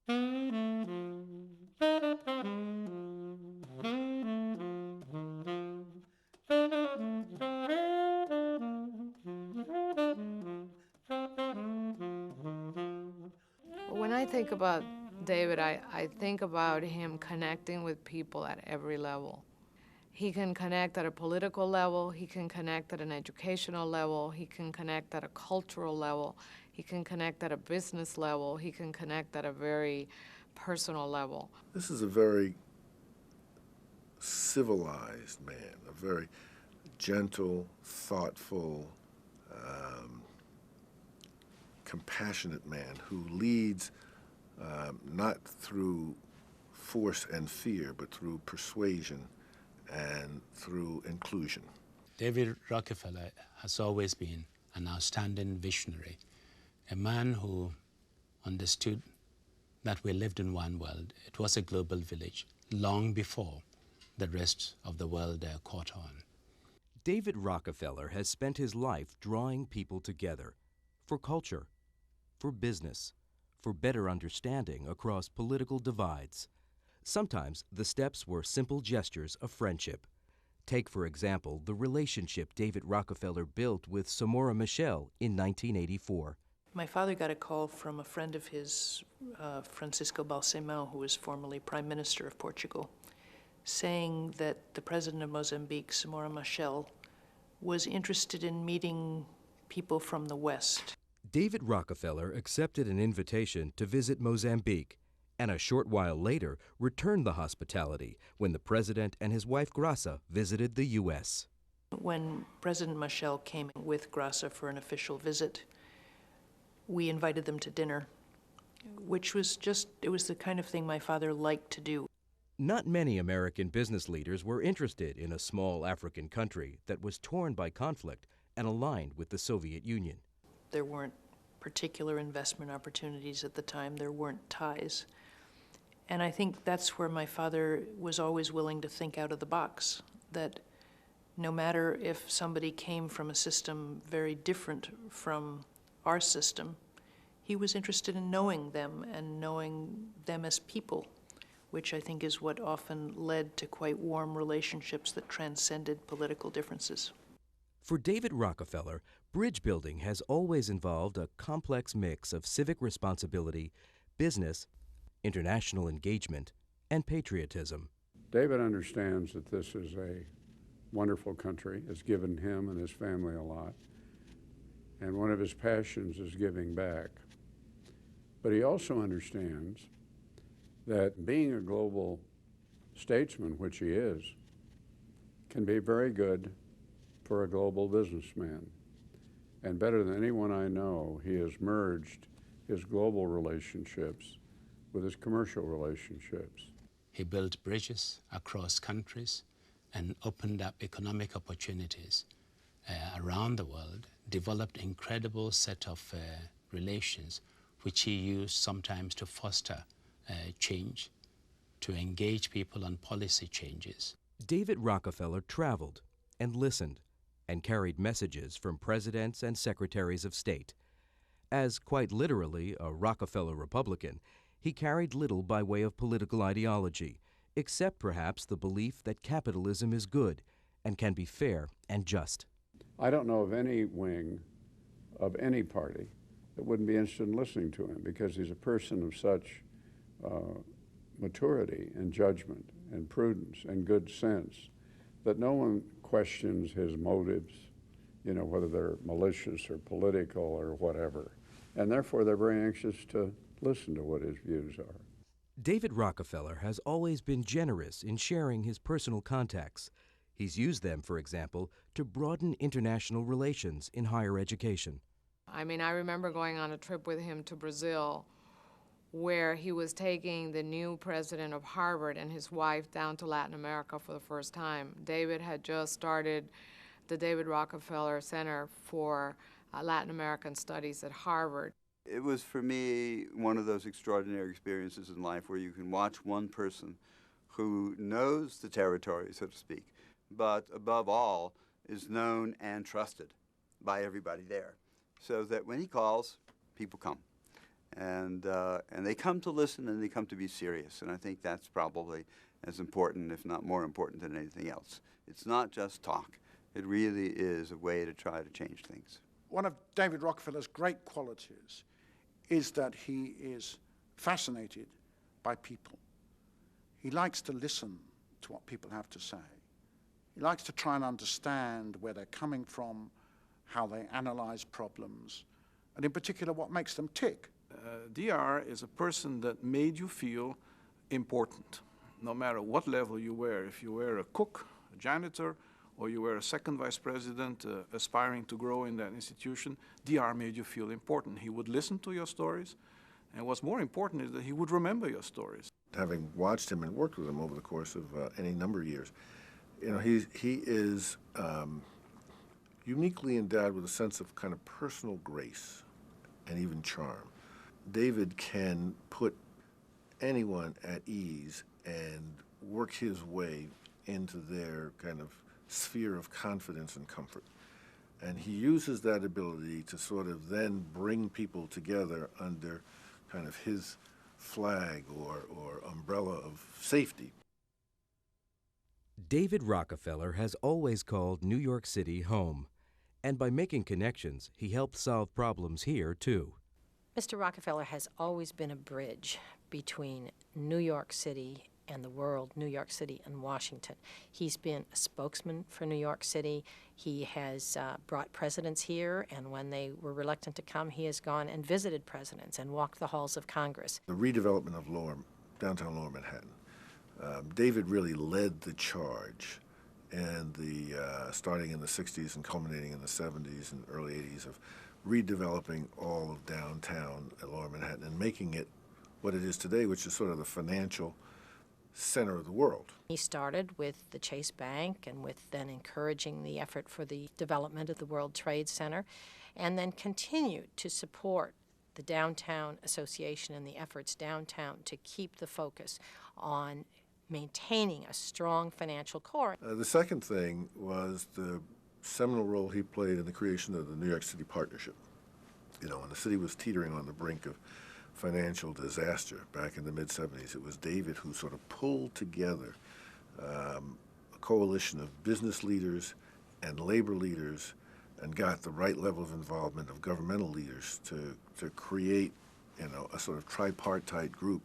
When I think about David, I think about him connecting with people at every level. He can connect at a political level, he can connect at an educational level, he can connect at a cultural level, he can connect at a business level, he can connect at a very personal level. This is a very civilized man, a very gentle, thoughtful, compassionate man who leads not through force and fear, but through persuasion and through inclusion. David Rockefeller has always been an outstanding visionary, a man who understood that we lived in one world. It was a global village long before the rest of the world caught on. David Rockefeller has spent his life drawing people together for culture, for business, for better understanding across political divides. Sometimes the steps were simple gestures of friendship. Take, for example, the relationship David Rockefeller built with Samora Machel in 1984. My father got a call from a friend of his, Francisco Balsemão, who was formerly Prime Minister of Portugal, saying that the president of Mozambique, Samora Machel, was interested in meeting people from the West. David Rockefeller accepted an invitation to visit Mozambique, and a short while later returned the hospitality when the president and his wife Graça visited the U.S. When President Machel came with Graça for an official visit, we invited them to dinner, which was it was the kind of thing my father liked to do. Not many American business leaders were interested in a small African country that was torn by conflict and aligned with the Soviet Union. There weren't particular investment opportunities at the time. There weren't ties. And I think that's where my father was always willing to think out of the box, that no matter if somebody came from a system very different from our system, he was interested in knowing them and knowing them as people, which I think is what often led to quite warm relationships that transcended political differences. For David Rockefeller, bridge building has always involved a complex mix of civic responsibility, business, international engagement, and patriotism. David understands that this is a wonderful country. It's given him and his family a lot. And one of his passions is giving back. But he also understands that being a global statesman, which he is, can be very good for a global businessman. And better than anyone I know, he has merged his global relationships with his commercial relationships. He built bridges across countries and opened up economic opportunities around the world, developed incredible set of relations which he used sometimes to foster change, to engage people on policy changes. David Rockefeller traveled and listened and carried messages from presidents and secretaries of state. As quite literally a Rockefeller Republican, he carried little by way of political ideology, except perhaps the belief that capitalism is good and can be fair and just. I don't know of any wing of any party that wouldn't be interested in listening to him, because he's a person of such maturity and judgment and prudence and good sense that no one questions his motives, you know, whether they're malicious or political or whatever. And therefore, they're very anxious to listen to what his views are. David Rockefeller has always been generous in sharing his personal contacts. He's used them, for example, to broaden international relations in higher education. I mean, I remember going on a trip with him to Brazil where he was taking the new president of Harvard and his wife down to Latin America for the first time. David had just started the David Rockefeller Center for Latin American Studies at Harvard. It was, for me, one of those extraordinary experiences in life where you can watch one person who knows the territory, so to speak, but above all is known and trusted by everybody there, so that when he calls, people come. And they come to listen and they come to be serious. And I think that's probably as important, if not more important than anything else. It's not just talk. It really is a way to try to change things. One of David Rockefeller's great qualities is that he is fascinated by people. He likes to listen to what people have to say. He likes to try and understand where they're coming from, how they analyze problems, and in particular what makes them tick. DR is a person that made you feel important, no matter what level you were. If you were a cook, a janitor, or you were a second vice president aspiring to grow in that institution, DR made you feel important. He would listen to your stories, and what's more important is that he would remember your stories. Having watched him and worked with him over the course of any number of years, you know, he is uniquely endowed with a sense of kind of personal grace and even charm. David can put anyone at ease and work his way into their kind of sphere of confidence and comfort. And he uses that ability to sort of then bring people together under kind of his flag or umbrella of safety. David Rockefeller has always called New York City home, and by making connections, he helped solve problems here, too. Mr. Rockefeller has always been a bridge between New York City and the world, New York City and Washington. He's been a spokesman for New York City. He has brought presidents here, and when they were reluctant to come, he has gone and visited presidents and walked the halls of Congress. The redevelopment of downtown Lower Manhattan, David really led the charge, and starting in the 60s and culminating in the 70s and early 80s, of redeveloping all of downtown Lower Manhattan and making it what it is today, which is sort of the financial center of the world. He started with the Chase Bank and with then encouraging the effort for the development of the World Trade Center, and then continued to support the Downtown Association and the efforts downtown to keep the focus on maintaining a strong financial core. The second thing was the seminal role he played in the creation of the New York City Partnership. You know, when the city was teetering on the brink of financial disaster back in the mid-70s, it was David who sort of pulled together a coalition of business leaders and labor leaders and got the right level of involvement of governmental leaders to create, you know, a sort of tripartite group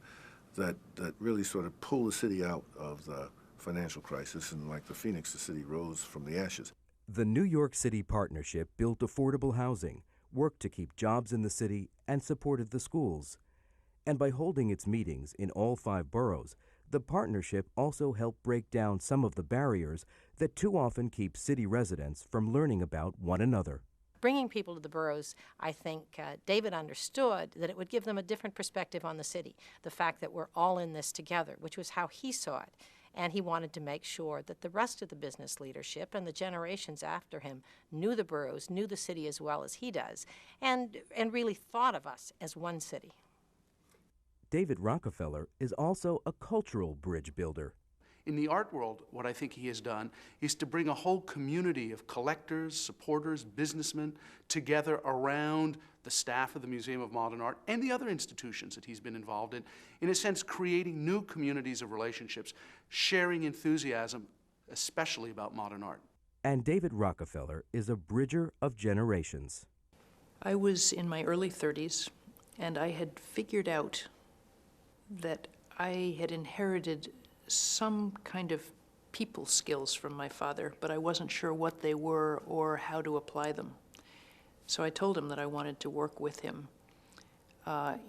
that really sort of pulled the city out of the financial crisis, and like the phoenix, the city rose from the ashes. The New York City Partnership built affordable housing, worked to keep jobs in the city, and supported the schools. And by holding its meetings in all 5 boroughs, the partnership also helped break down some of the barriers that too often keep city residents from learning about one another. Bringing people to the boroughs, I think David understood that it would give them a different perspective on the city, the fact that we're all in this together, which was how he saw it. And he wanted to make sure that the rest of the business leadership and the generations after him knew the boroughs, knew the city as well as he does, and really thought of us as one city. David Rockefeller is also a cultural bridge builder. In the art world, what I think he has done is to bring a whole community of collectors, supporters, businessmen together around the staff of the Museum of Modern Art and the other institutions that he's been involved in a sense creating new communities of relationships, sharing enthusiasm, especially about modern art. And David Rockefeller is a bridger of generations. I was in my early 30s, and I had figured out that I had inherited some kind of people skills from my father, but I wasn't sure what they were or how to apply them. So I told him that I wanted to work with him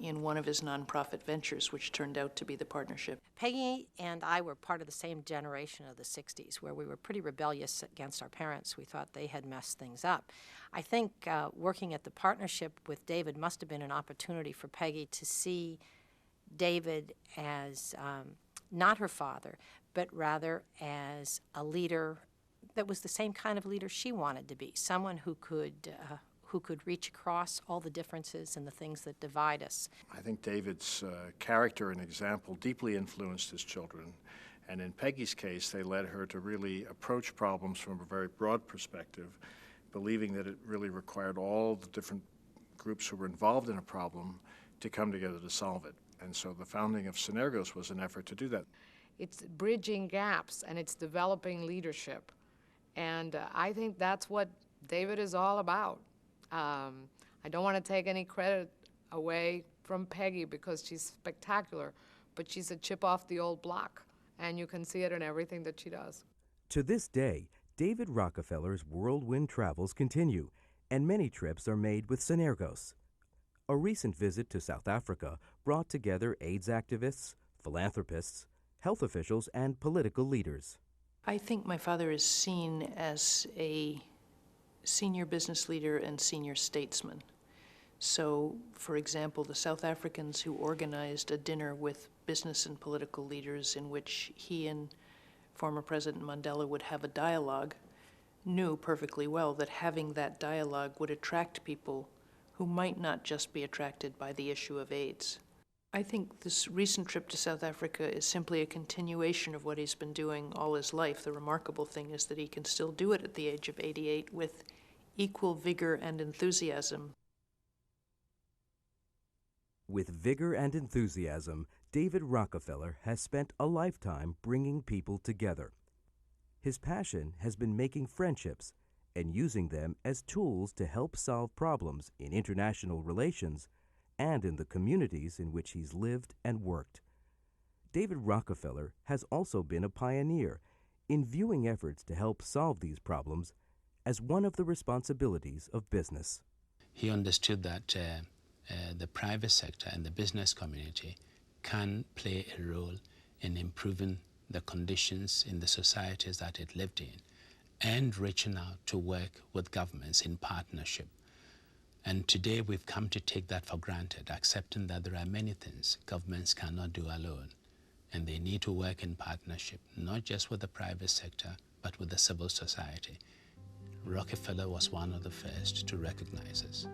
in one of his nonprofit ventures, which turned out to be the partnership. Peggy and I were part of the same generation of the 60s, where we were pretty rebellious against our parents. We thought they had messed things up. I think working at the partnership with David must have been an opportunity for Peggy to see David as not her father, but rather as a leader that was the same kind of leader she wanted to be, someone who could reach across all the differences and the things that divide us. I think David's character and example deeply influenced his children, and in Peggy's case, they led her to really approach problems from a very broad perspective, believing that it really required all the different groups who were involved in a problem to come together to solve it. And so the founding of Synergos was an effort to do that. It's bridging gaps and it's developing leadership. And I think that's what David is all about. I don't want to take any credit away from Peggy because she's spectacular, but she's a chip off the old block, and you can see it in everything that she does. To this day, David Rockefeller's whirlwind travels continue, and many trips are made with Synergos. A recent visit to South Africa brought together AIDS activists, philanthropists, health officials, and political leaders. I think my father is seen as a senior business leader and senior statesman. So, for example, the South Africans who organized a dinner with business and political leaders in which he and former President Mandela would have a dialogue, knew perfectly well that having that dialogue would attract people who might not just be attracted by the issue of AIDS. I think this recent trip to South Africa is simply a continuation of what he's been doing all his life. The remarkable thing is that he can still do it at the age of 88 with equal vigor and enthusiasm. With vigor and enthusiasm, David Rockefeller has spent a lifetime bringing people together. His passion has been making friendships and using them as tools to help solve problems in international relations and in the communities in which he's lived and worked. David Rockefeller has also been a pioneer in viewing efforts to help solve these problems as one of the responsibilities of business. He understood that the private sector and the business community can play a role in improving the conditions in the societies that it lived in and reaching out to work with governments in partnership. And today we've come to take that for granted, accepting that there are many things governments cannot do alone, and they need to work in partnership, not just with the private sector, but with the civil society. Rockefeller was one of the first to recognize this.